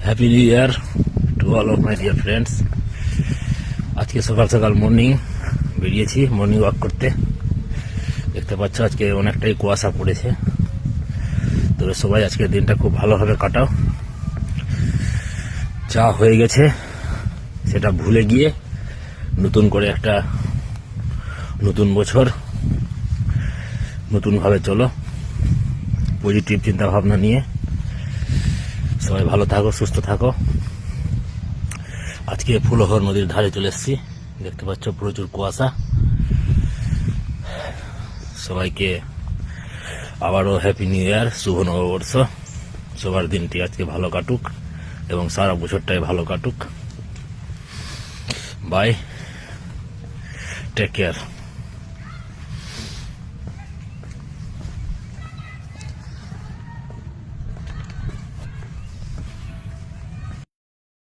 Happy new year to all of my dear friends. আজকে সকাল সকাল বেরিয়েছি মর্নিং ওয়াক করতে। দেখতে পাচ্ছ আজকে অনেকটাই কুয়াশা পড়েছে, তবে সবাই আজকের দিনটা খুব ভালোভাবে কাটাও। যা হয়ে গেছে সেটা ভুলে গিয়ে নতুন করে একটা নতুন বছর নতুনভাবে চলো, পজিটিভ চিন্তা ভাবনা নিয়ে সবাই ভালো থাকো, সুস্থ থাকো। আজকে ফুলহর নদীর ধারে চলে এসেছি, দেখতে পাচ্ছ প্রচুর কুয়াশা। সবাইকে আবারও হ্যাপি নিউ ইয়ার, শুভ নববর্ষ। সবার দিনটি আজকে ভালো কাটুক এবং সারা বছরটাই ভালো কাটুক। Bye, take care.